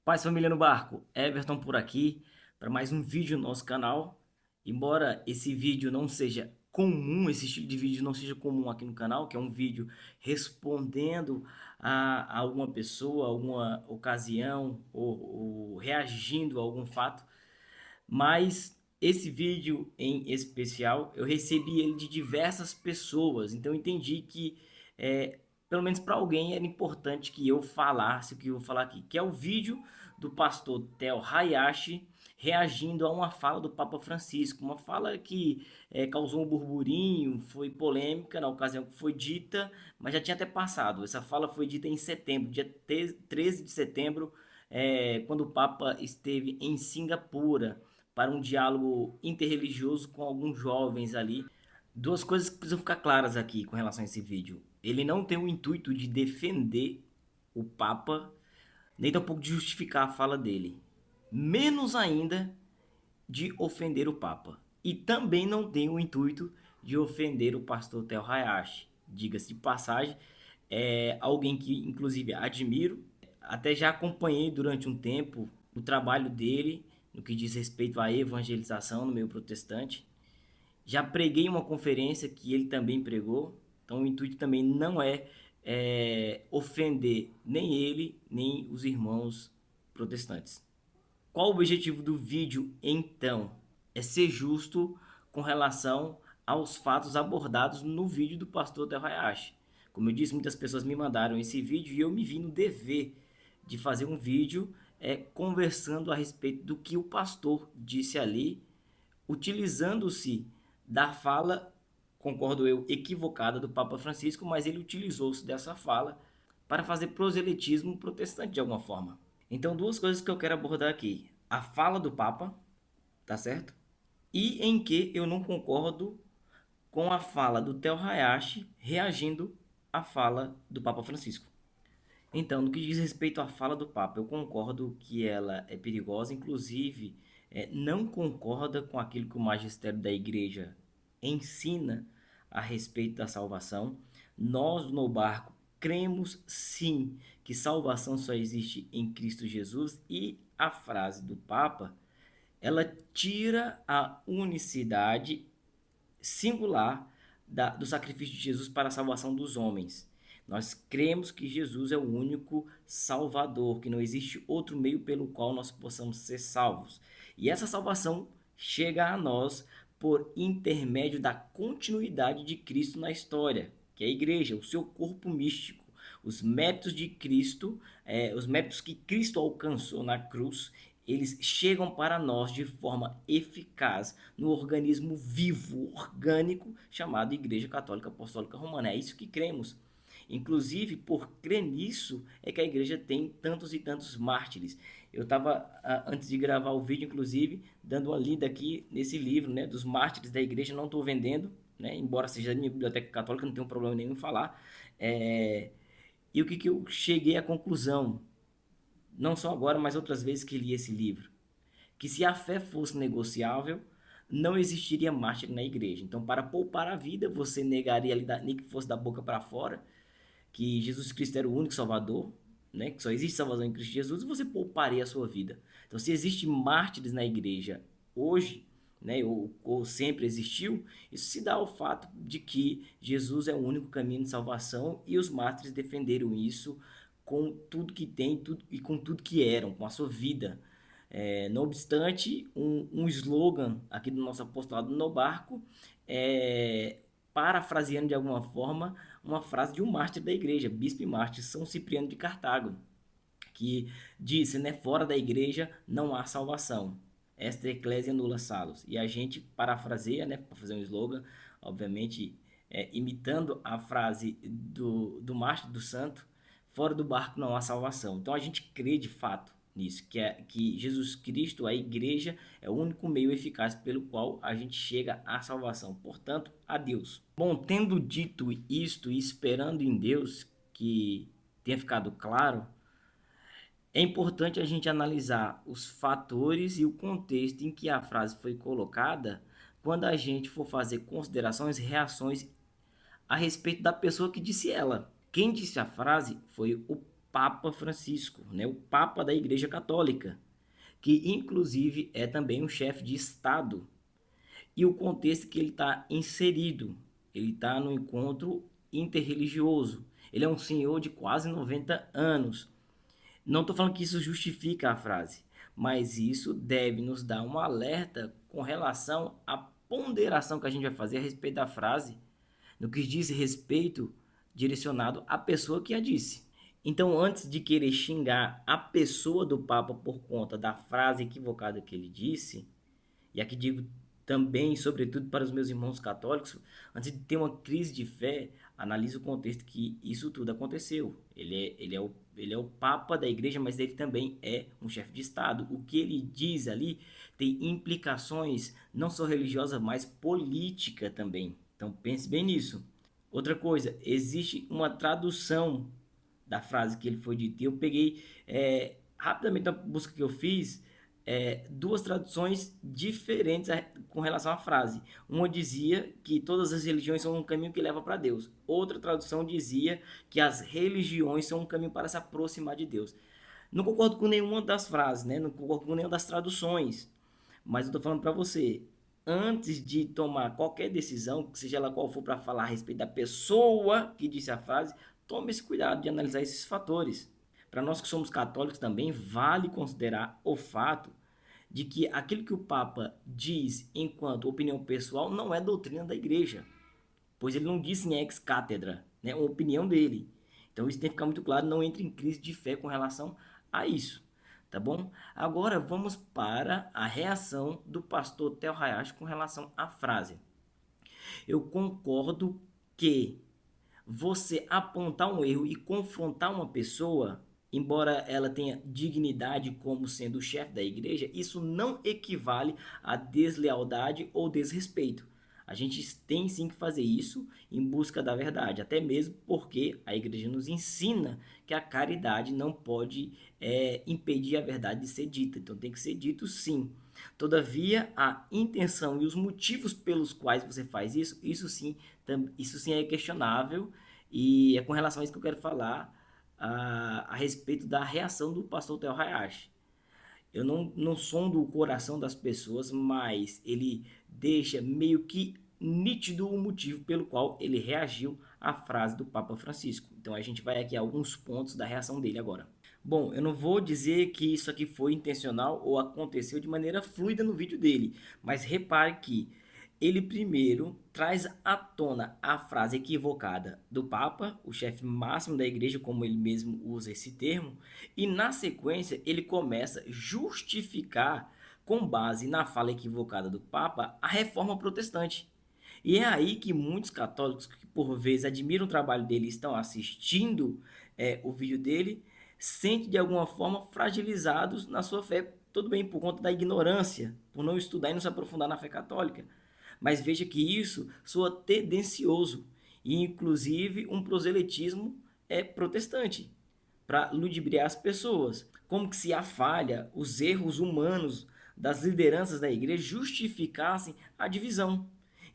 Paz, família no barco, Everton por aqui para mais um vídeo no nosso canal. Embora esse vídeo não seja comum, esse estilo de vídeo não seja comum aqui no canal, que é um vídeo respondendo a alguma pessoa, alguma ocasião ou reagindo a algum fato, mas esse vídeo em especial eu recebi ele de diversas pessoas, então eu entendi que pelo menos para alguém era importante que eu falasse o que eu vou falar aqui, que é o vídeo do pastor Theo Hayashi reagindo a uma fala do Papa Francisco, uma fala que causou um burburinho, foi polêmica na ocasião que foi dita, mas já tinha até passado. Essa fala foi dita em setembro, dia 13 de setembro, quando o Papa esteve em Singapura para um diálogo interreligioso com alguns jovens ali. Duas coisas que precisam ficar claras aqui com relação a esse vídeo. Ele não tem o intuito de defender o Papa, nem tampouco de justificar a fala dele. Menos ainda de ofender o Papa. E também não tem o intuito de ofender o pastor Theo Hayashi. Diga-se de passagem, é alguém que inclusive admiro, até já acompanhei durante um tempo o trabalho dele no que diz respeito à evangelização no meio protestante. Já preguei uma conferência que ele também pregou, então o intuito também não é ofender nem ele, nem os irmãos protestantes. Qual o objetivo do vídeo então? É ser justo com relação aos fatos abordados no vídeo do pastor Del Hayashi. Como eu disse, muitas pessoas me mandaram esse vídeo e eu me vi no dever de fazer um vídeo conversando a respeito do que o pastor disse ali, utilizando-se da fala, concordo eu, equivocada do Papa Francisco, mas ele utilizou-se dessa fala para fazer proselitismo protestante de alguma forma. Então, duas coisas que eu quero abordar aqui: a fala do Papa, tá certo? E em que eu não concordo com a fala do Theo Hayashi reagindo à fala do Papa Francisco. Então, no que diz respeito à fala do Papa, eu concordo que ela é perigosa, inclusive não concorda com aquilo que o magistério da Igreja ensina a respeito da salvação. Nós no barco cremos sim que salvação só existe em Cristo Jesus, e a frase do Papa, ela tira a unicidade singular do sacrifício de Jesus para a salvação dos homens. Nós cremos que Jesus é o único Salvador, que não existe outro meio pelo qual nós possamos ser salvos. E essa salvação chega a nós por intermédio da continuidade de Cristo na história, que é a igreja, o seu corpo místico. Os méritos de Cristo, os méritos que Cristo alcançou na cruz, eles chegam para nós de forma eficaz no organismo vivo, orgânico, chamado Igreja Católica Apostólica Romana. É isso que cremos. Inclusive, por crer nisso, é que a igreja tem tantos e tantos mártires. Eu estava, antes de gravar o vídeo, inclusive, dando uma lida aqui nesse livro, né, dos mártires da igreja. Não estou vendendo, né, embora seja da minha biblioteca católica, não tenho problema nenhum em falar. E o que eu cheguei à conclusão, não só agora, mas outras vezes que li esse livro, que se a fé fosse negociável, não existiria mártir na igreja. Então, para poupar a vida, você negaria ali, nem que fosse da boca para fora, que Jesus Cristo era o único Salvador, né? Que só existe salvação em Cristo Jesus, e você pouparia a sua vida. Então, se existe mártires na igreja hoje, né, ou sempre existiu, isso se dá ao fato de que Jesus é o único caminho de salvação, e os mártires defenderam isso com tudo que tem tudo, e com tudo que eram, com a sua vida. Não obstante, um slogan aqui do nosso apostolado no barco, parafraseando de alguma forma uma frase de um mártir da igreja, bispo e mártir São Cipriano de Cartago, que disse, né, fora da igreja não há salvação. Esta eclésia nulla salus. E a gente parafraseia, né, para fazer um slogan, obviamente, imitando a frase do mártir do santo: fora do barco não há salvação. Então a gente crê de fato nisso, que Jesus Cristo, a igreja, é o único meio eficaz pelo qual a gente chega à salvação, portanto, a Deus. Bom, tendo dito isto e esperando em Deus que tenha ficado claro, é importante a gente analisar os fatores e o contexto em que a frase foi colocada quando a gente for fazer considerações e reações a respeito da pessoa que disse ela. Quem disse a frase foi o Papa Francisco, né? O Papa da Igreja Católica, que inclusive é também um chefe de Estado. E o contexto que ele está inserido, ele está no encontro interreligioso. Ele é um senhor de quase 90 anos. Não estou falando que isso justifica a frase, mas isso deve nos dar um alerta com relação à ponderação que a gente vai fazer a respeito da frase, no que diz respeito direcionado à pessoa que a disse. Então, antes de querer xingar a pessoa do Papa por conta da frase equivocada que ele disse, e aqui digo também, sobretudo para os meus irmãos católicos, antes de ter uma crise de fé, analise o contexto que isso tudo aconteceu. Ele é o Papa da Igreja, mas ele também é um chefe de Estado. O que ele diz ali tem implicações não só religiosas, mas política também. Então pense bem nisso. Outra coisa, existe uma tradução da frase que ele foi dita. Eu peguei rapidamente a busca que eu fiz, duas traduções diferentes com relação à frase. Uma dizia que todas as religiões são um caminho que leva para Deus. Outra tradução dizia que as religiões são um caminho para se aproximar de Deus. Não concordo com nenhuma das frases, né? Não concordo com nenhuma das traduções. Mas eu estou falando para você, antes de tomar qualquer decisão, seja ela qual for, para falar a respeito da pessoa que disse a frase, tome esse cuidado de analisar esses fatores. Para nós que somos católicos também, vale considerar o fato de que aquilo que o Papa diz enquanto opinião pessoal não é doutrina da igreja, pois ele não disse em ex-cátedra, né, uma opinião dele. Então isso tem que ficar muito claro, não entre em crise de fé com relação a isso, tá bom? Agora vamos para a reação do pastor Theo Hayashi com relação à frase. Eu concordo que você apontar um erro e confrontar uma pessoa, embora ela tenha dignidade como sendo o chefe da igreja, isso não equivale a deslealdade ou desrespeito. A gente tem sim que fazer isso em busca da verdade, até mesmo porque a igreja nos ensina que a caridade não pode impedir a verdade de ser dita, então tem que ser dito sim. Todavia, a intenção e os motivos pelos quais você faz isso, isso sim é questionável, e é com relação a isso que eu quero falar a respeito da reação do pastor Theo Hayashi. Eu não sondo o coração das pessoas, mas ele deixa meio que nítido o motivo pelo qual ele reagiu à frase do Papa Francisco. Então a gente vai aqui a alguns pontos da reação dele agora. Bom, eu não vou dizer que isso aqui foi intencional ou aconteceu de maneira fluida no vídeo dele, mas repare que ele primeiro traz à tona a frase equivocada do Papa, o chefe máximo da igreja, como ele mesmo usa esse termo, e na sequência ele começa a justificar, com base na fala equivocada do Papa, a reforma protestante. E é aí que muitos católicos, que por vezes admiram o trabalho dele e estão assistindo o vídeo dele, sentem de alguma forma fragilizados na sua fé, tudo bem, por conta da ignorância, por não estudar e não se aprofundar na fé católica. Mas veja que isso soa tendencioso e inclusive um proselitismo protestante para ludibriar as pessoas. Como que se a falha, os erros humanos das lideranças da igreja justificassem a divisão.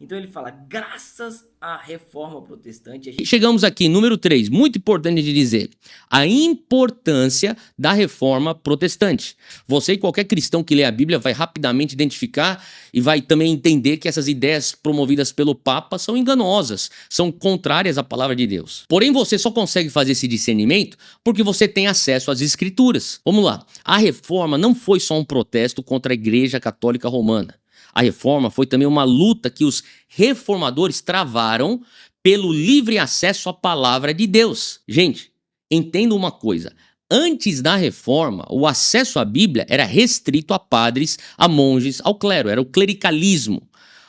Então ele fala, graças à reforma protestante... Chegamos aqui, número 3, muito importante de dizer, a importância da reforma protestante. Você e qualquer cristão que lê a Bíblia vai rapidamente identificar e vai também entender que essas ideias promovidas pelo Papa são enganosas, são contrárias à palavra de Deus. Porém, você só consegue fazer esse discernimento porque você tem acesso às Escrituras. Vamos lá, a reforma não foi só um protesto contra a Igreja Católica Romana. A reforma foi também uma luta que os reformadores travaram pelo livre acesso à palavra de Deus. Gente, entenda uma coisa. Antes da reforma, o acesso à Bíblia era restrito a padres, a monges, ao clero. Era o clericalismo.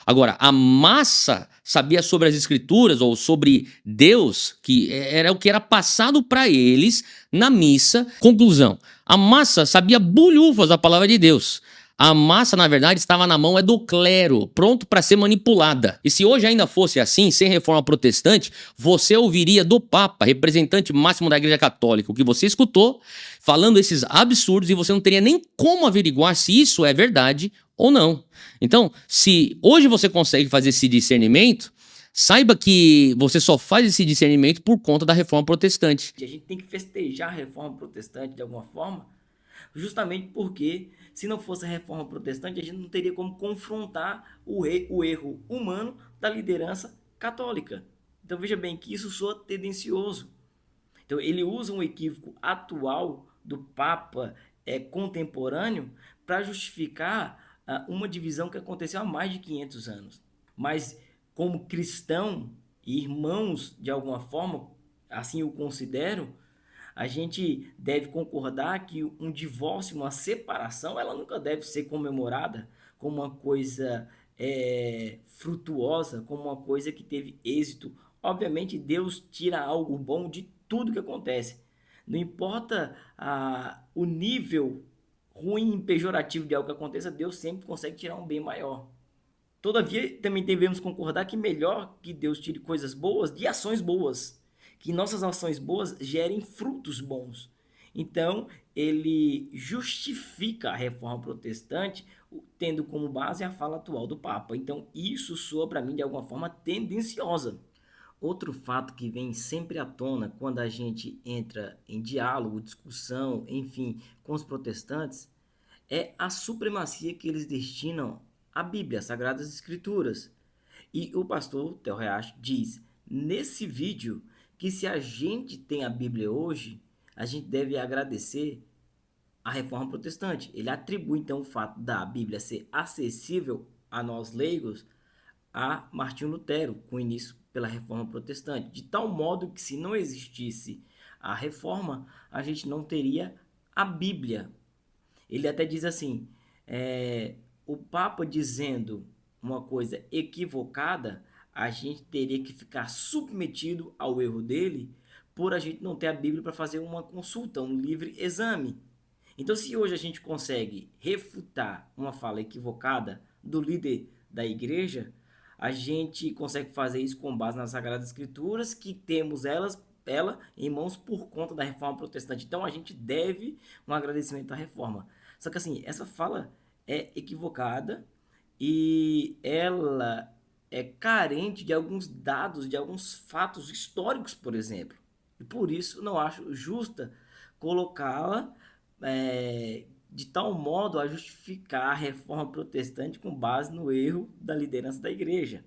Agora, a massa sabia sobre as Escrituras ou sobre Deus, que era o que era passado para eles na missa. Conclusão, a massa sabia bulhufas da palavra de Deus. A massa, na verdade, estava na mão do clero, pronto para ser manipulada. E se hoje ainda fosse assim, sem reforma protestante, você ouviria do Papa, representante máximo da Igreja Católica, o que você escutou, falando esses absurdos, e você não teria nem como averiguar se isso é verdade ou não. Então, se hoje você consegue fazer esse discernimento, Saiba que você só faz esse discernimento por conta da reforma protestante. A gente tem que festejar a reforma protestante de alguma forma, justamente porque se não fosse a reforma protestante, a gente não teria como confrontar o erro humano da liderança católica. Então veja bem que isso soa tendencioso. Então ele usa um equívoco atual do Papa contemporâneo para justificar uma divisão que aconteceu há mais de 500 anos. Mas como cristão e irmãos de alguma forma, assim eu considero, a gente deve concordar que um divórcio, uma separação, ela nunca deve ser comemorada como uma coisa frutuosa, como uma coisa que teve êxito. Obviamente, Deus tira algo bom de tudo que acontece. Não importa o nível ruim e pejorativo de algo que aconteça, Deus sempre consegue tirar um bem maior. Todavia, também devemos concordar que melhor que Deus tire coisas boas de ações boas, que nossas ações boas gerem frutos bons. Então, ele justifica a reforma protestante tendo como base a fala atual do Papa. Então, isso soa para mim de alguma forma tendenciosa. Outro fato que vem sempre à tona quando a gente entra em diálogo, discussão, enfim, com os protestantes, é a supremacia que eles destinam à Bíblia, às Sagradas Escrituras. E o pastor Theo Reacho diz nesse vídeo que se a gente tem a Bíblia hoje, a gente deve agradecer a Reforma Protestante. Ele atribui então o fato da Bíblia ser acessível a nós leigos a Martinho Lutero, com início pela Reforma Protestante, de tal modo que se não existisse a Reforma, a gente não teria a Bíblia. Ele até diz assim, o Papa dizendo uma coisa equivocada, a gente teria que ficar submetido ao erro dele por a gente não ter a Bíblia para fazer uma consulta, um livre exame. Então, se hoje a gente consegue refutar uma fala equivocada do líder da igreja, a gente consegue fazer isso com base nas Sagradas Escrituras, que temos ela em mãos por conta da reforma protestante. Então, a gente deve um agradecimento à reforma. Só que assim, essa fala é equivocada e ela é carente de alguns dados, de alguns fatos históricos, por exemplo. E por isso não acho justa colocá-la de tal modo a justificar a reforma protestante com base no erro da liderança da igreja.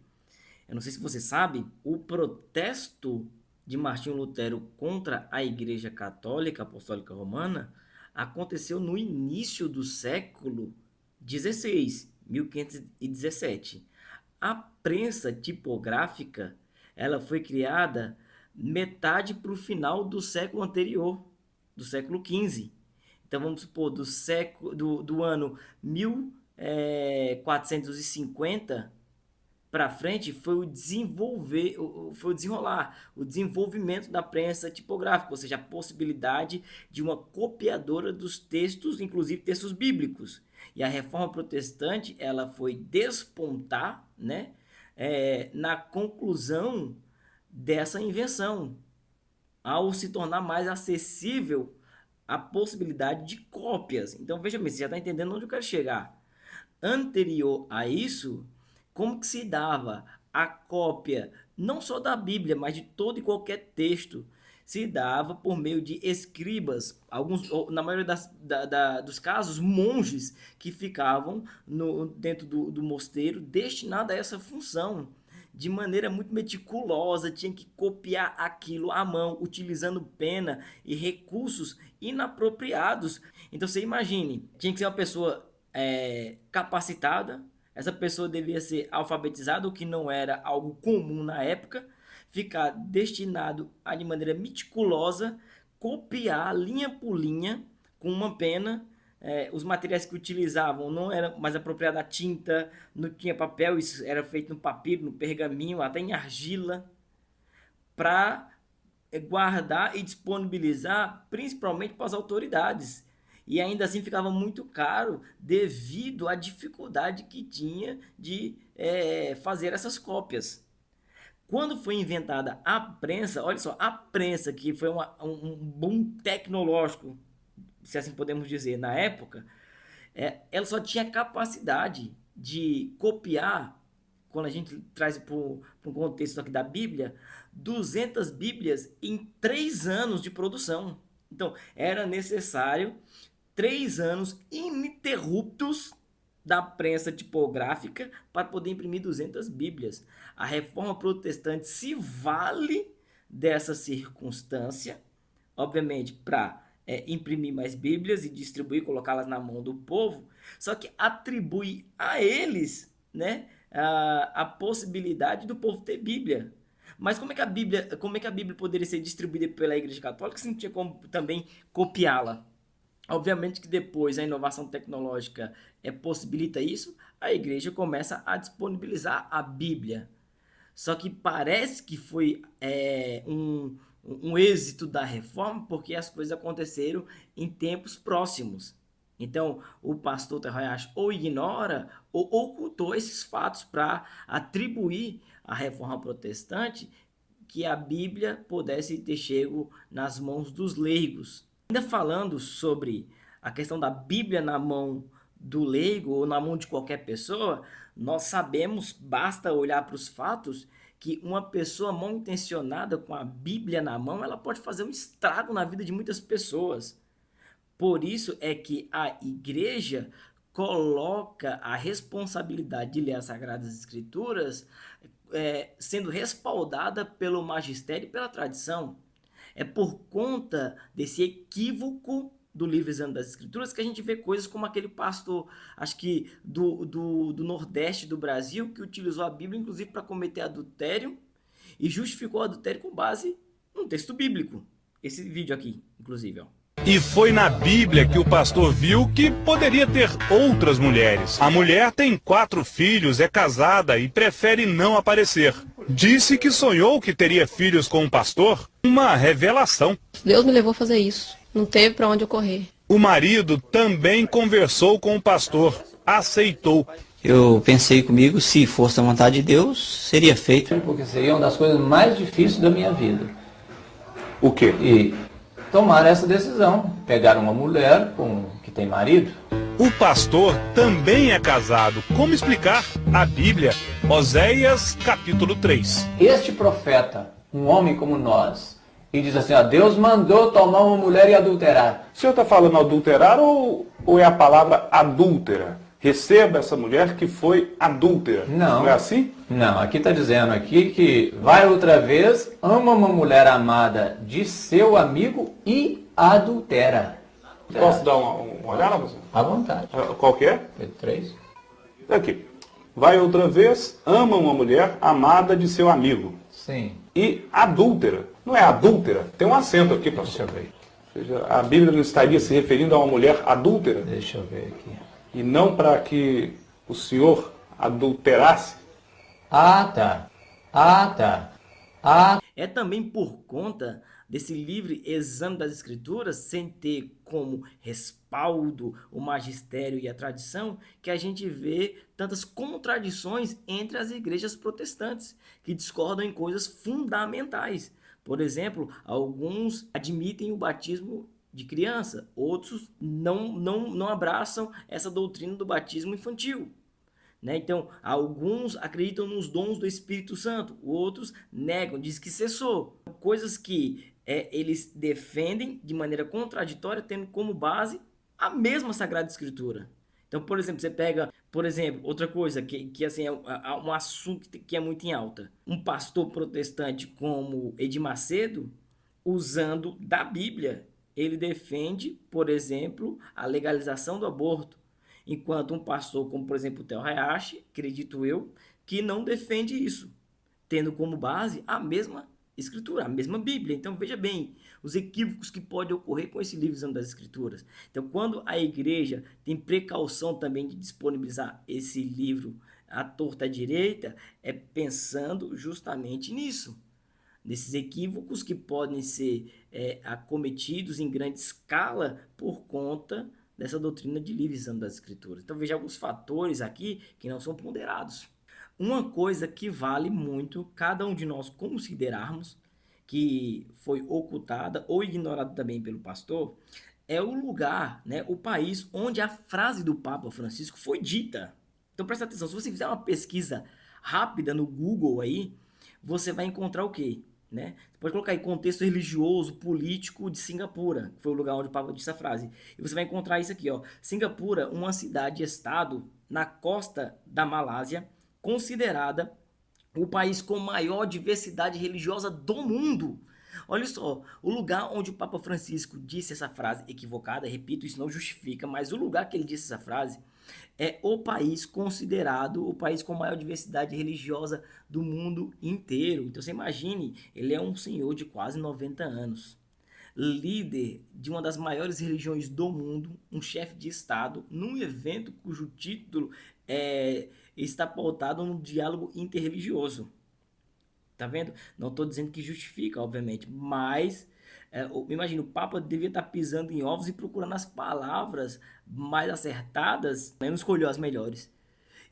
Eu não sei se você sabe, o protesto de Martinho Lutero contra a Igreja Católica Apostólica Romana aconteceu no início do século XVI, 1517. A prensa tipográfica ela foi criada metade para o final do século anterior, do século XV. Então vamos supor, do ano 1450 para frente foi o desenrolar, o desenvolvimento da prensa tipográfica, ou seja, a possibilidade de uma copiadora dos textos, inclusive textos bíblicos. E a reforma protestante ela foi despontar, né, na conclusão dessa invenção, ao se tornar mais acessível a possibilidade de cópias. Então veja bem, você já está entendendo onde eu quero chegar. Anterior a isso, como que se dava a cópia não só da Bíblia, mas de todo e qualquer texto? Se dava por meio de escribas, alguns, na maioria dos casos, monges que ficavam dentro do mosteiro destinado a essa função. De maneira muito meticulosa, tinha que copiar aquilo à mão, utilizando pena e recursos inapropriados. Então você imagine, tinha que ser uma pessoa capacitada, essa pessoa devia ser alfabetizada, o que não era algo comum na época, ficar destinado a, de maneira meticulosa, copiar linha por linha com uma pena. Os materiais que utilizavam não eram mais apropriados, a tinta, não tinha papel, isso era feito no papiro, no pergaminho, até em argila, para guardar e disponibilizar principalmente para as autoridades. E ainda assim ficava muito caro devido à dificuldade que tinha de fazer essas cópias. Quando foi inventada a prensa, olha só, a prensa, que foi um boom tecnológico, se assim podemos dizer, na época, ela só tinha capacidade de copiar quando a gente traz para um contexto aqui da Bíblia, 200 Bíblias em 3 anos de produção. Então, era necessário 3 anos ininterruptos da prensa tipográfica para poder imprimir 200 Bíblias. A Reforma Protestante se vale dessa circunstância, obviamente, para imprimir mais Bíblias e distribuir, colocá-las na mão do povo, só que atribui a eles, né, a possibilidade do povo ter Bíblia. Mas como é que a Bíblia poderia ser distribuída pela Igreja Católica se não tinha como também copiá-la? Obviamente que depois a inovação tecnológica possibilita isso, a igreja começa a disponibilizar a Bíblia. Só que parece que foi um êxito da reforma porque as coisas aconteceram em tempos próximos. Então, o pastor Terrayashi ou ignora ou ocultou esses fatos para atribuir à reforma protestante que a Bíblia pudesse ter chego nas mãos dos leigos. Ainda falando sobre a questão da Bíblia na mão do leigo ou na mão de qualquer pessoa, nós sabemos, basta olhar para os fatos, que uma pessoa mal intencionada com a Bíblia na mão, ela pode fazer um estrago na vida de muitas pessoas. Por isso é que a igreja coloca a responsabilidade de ler as Sagradas Escrituras sendo respaldada pelo magistério e pela tradição. É por conta desse equívoco do livro Exame das Escrituras que a gente vê coisas como aquele pastor, acho que do Nordeste do Brasil, que utilizou a Bíblia inclusive para cometer adultério e justificou o adultério com base num texto bíblico. Esse vídeo aqui, inclusive, ó. E foi na Bíblia que o pastor viu que poderia ter outras mulheres. A mulher tem 4 filhos, é casada e prefere não aparecer. Disse que sonhou que teria filhos com o pastor. Uma revelação. Deus me levou a fazer isso. Não teve para onde eu correr. O marido também conversou com o pastor. Aceitou. Eu pensei comigo, se fosse a vontade de Deus, seria feito. Porque seria uma das coisas mais difíceis da minha vida. O quê? E tomar essa decisão. Pegar uma mulher que tem marido. O pastor também é casado. Como explicar? A Bíblia, Oséias capítulo 3. Este profeta, um homem como nós, e diz assim, ó, Deus mandou tomar uma mulher e adulterar. O senhor está falando adulterar ou é a palavra adúltera? Receba essa mulher que foi adúltera. Não. Não é assim? Não, aqui está dizendo aqui que vai outra vez, ama uma mulher amada de seu amigo e adultera. Posso dar uma olhada, você? À vontade. Qual que é? Pedro 3. Aqui. Vai outra vez, ama uma mulher amada de seu amigo. Sim. E adúltera. Não é adúltera? Tem um acento aqui, Deixa pastor. eu ver. Ou seja, a Bíblia não estaria se referindo a uma mulher adúltera? Deixa eu ver aqui. E não para que o senhor adulterasse? Ah, tá. Ah, tá. Ah, É também por conta desse livre exame das Escrituras, sem ter como respaldo o magistério e a tradição, que a gente vê tantas contradições entre as igrejas protestantes, que discordam em coisas fundamentais. Por exemplo, alguns admitem o batismo de criança, outros não abraçam essa doutrina do batismo infantil. Né? Então, alguns acreditam nos dons do Espírito Santo, outros negam, dizem que cessou. Coisas que eles defendem de maneira contraditória, tendo como base a mesma Sagrada Escritura. Então, por exemplo, você pega, por exemplo, outra coisa que assim, é um assunto que é muito em alta. Um pastor protestante como Edir Macedo, usando da Bíblia, ele defende, por exemplo, a legalização do aborto. Enquanto um pastor como, por exemplo, o Theo Hayashi, acredito eu, que não defende isso, tendo como base a mesma Escritura, a mesma Bíblia. Então, veja bem, os equívocos que podem ocorrer com esse livro Exame das Escrituras. Então, quando a igreja tem precaução também de disponibilizar esse livro à torta à direita, é pensando justamente nisso, nesses equívocos que podem ser acometidos em grande escala por conta dessa doutrina de livre exame das Escrituras. Então veja alguns fatores aqui que não são ponderados. Uma coisa que vale muito cada um de nós considerarmos, que foi ocultada ou ignorada também pelo pastor, é o lugar, né, o país onde a frase do Papa Francisco foi dita. Então presta atenção, se você fizer uma pesquisa rápida no Google aí, você vai encontrar o quê? Né? Você pode colocar aí contexto religioso, político de Singapura, que foi o lugar onde o Papa disse a frase. E você vai encontrar isso aqui, ó. Singapura, uma cidade-estado na costa da Malásia, considerada o país com maior diversidade religiosa do mundo. Olha só, o lugar onde o Papa Francisco disse essa frase equivocada, repito, isso não justifica, mas o lugar que ele disse essa frase é o país considerado o país com maior diversidade religiosa do mundo inteiro. Então você imagine, ele é um senhor de quase 90 anos, líder de uma das maiores religiões do mundo, um chefe de estado, num evento cujo título está pautado no diálogo interreligioso. Tá vendo? Não estou dizendo que justifica, obviamente, mas imagina, o Papa devia estar pisando em ovos e procurando as palavras mais acertadas, né? Não escolheu as melhores.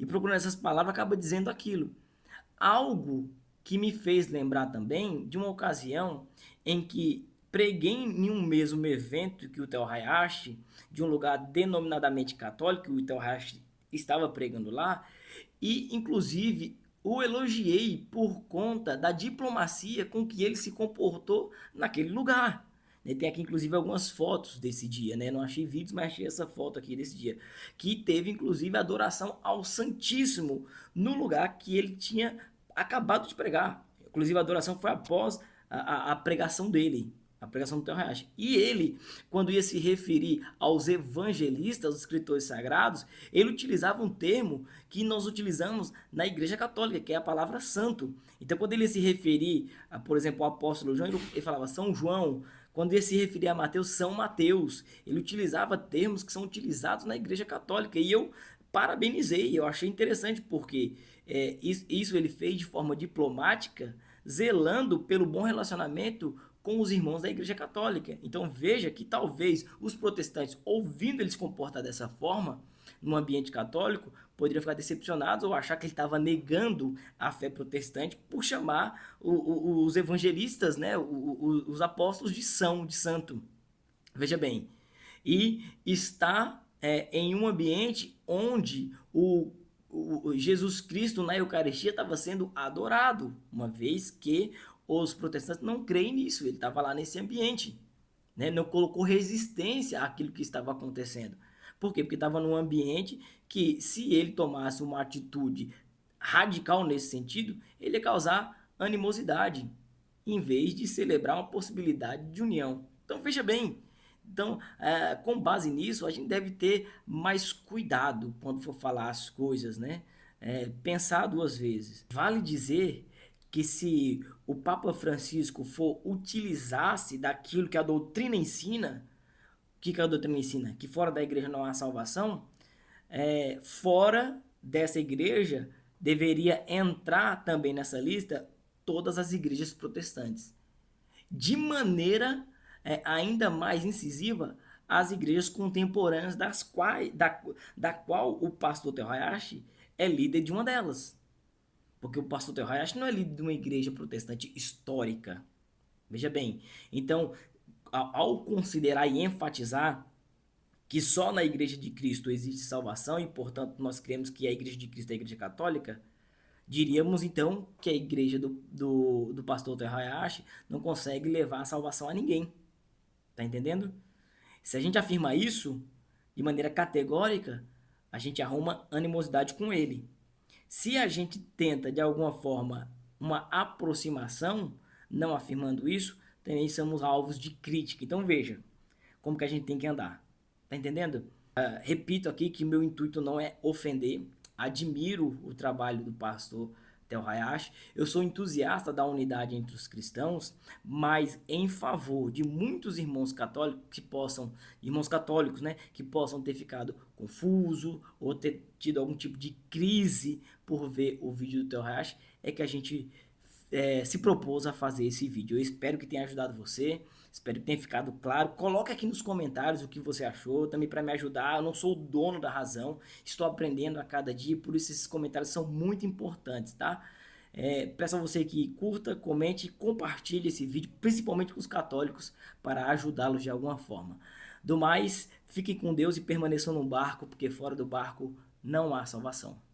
E procurando essas palavras acaba dizendo aquilo. Algo que me fez lembrar também de uma ocasião em que preguei em um mesmo evento que o Theo Hayashi, de um lugar denominadamente católico, o Theo Hayashi estava pregando lá, e inclusive o elogiei por conta da diplomacia com que ele se comportou naquele lugar. Tem aqui inclusive algumas fotos desse dia, né? Não achei vídeos, mas achei essa foto aqui desse dia, que teve inclusive adoração ao Santíssimo no lugar que ele tinha acabado de pregar. Inclusive a adoração foi após a pregação dele, a pregação do Theo Hayashi. E ele, quando ia se referir aos evangelistas, os escritores sagrados, ele utilizava um termo que nós utilizamos na Igreja Católica, que é a palavra santo. Então, quando ele ia se referir, por exemplo, ao apóstolo João, ele falava São João. Quando ele se referia a Mateus, São Mateus. Ele utilizava termos que são utilizados na Igreja Católica. E eu parabenizei, eu achei interessante, porque isso ele fez de forma diplomática, zelando pelo bom relacionamento com os irmãos da Igreja Católica. Então veja que talvez os protestantes, ouvindo ele se comportar dessa forma, no ambiente católico, poderiam ficar decepcionados ou achar que ele estava negando a fé protestante por chamar os evangelistas, né, os apóstolos de santo. Veja bem, e está em um ambiente onde o Jesus Cristo na Eucaristia estava sendo adorado, uma vez que os protestantes não creem nisso. Ele estava lá nesse ambiente, né? Não colocou resistência àquilo que estava acontecendo. Por quê? Porque estava num ambiente que, se ele tomasse uma atitude radical nesse sentido, ele ia causar animosidade, em vez de celebrar uma possibilidade de união. Então, veja bem, então, com base nisso, a gente deve ter mais cuidado quando for falar as coisas, né? Pensar duas vezes. Vale dizer que se o Papa Francisco utilizasse daquilo que a doutrina ensina, o que a doutrina ensina? Que fora da igreja não há salvação. Fora dessa igreja deveria entrar também nessa lista todas as igrejas protestantes. De maneira ainda mais incisiva, as igrejas contemporâneas da qual o pastor Theo Hayashi é líder de uma delas. Porque o pastor Theo Hayashi não é líder de uma igreja protestante histórica. Veja bem, então, ao considerar e enfatizar que só na Igreja de Cristo existe salvação e, portanto, nós cremos que a Igreja de Cristo é a Igreja Católica, diríamos, então, que a igreja do pastor Theo Hayashi não consegue levar a salvação a ninguém. Tá entendendo? Se a gente afirma isso de maneira categórica, a gente arruma animosidade com ele. Se a gente tenta, de alguma forma, uma aproximação, não afirmando isso, também somos alvos de crítica. Então veja como que a gente tem que andar. Tá entendendo? Repito aqui que meu intuito não é ofender. Admiro o trabalho do pastor Theo Hayashi. Eu sou entusiasta da unidade entre os cristãos, mas em favor de muitos irmãos católicos que possam ter ficado confuso ou ter tido algum tipo de crise por ver o vídeo do Theo Hayashi, é que a gente se propôs a fazer esse vídeo. Eu espero que tenha ajudado você, espero que tenha ficado claro. Coloque aqui nos comentários o que você achou, também para me ajudar. Eu não sou o dono da razão, estou aprendendo a cada dia, por isso esses comentários são muito importantes, tá? Peço a você que curta, comente e compartilhe esse vídeo, principalmente com os católicos, para ajudá-los de alguma forma. Do mais, fiquem com Deus e permaneçam no barco, porque fora do barco não há salvação.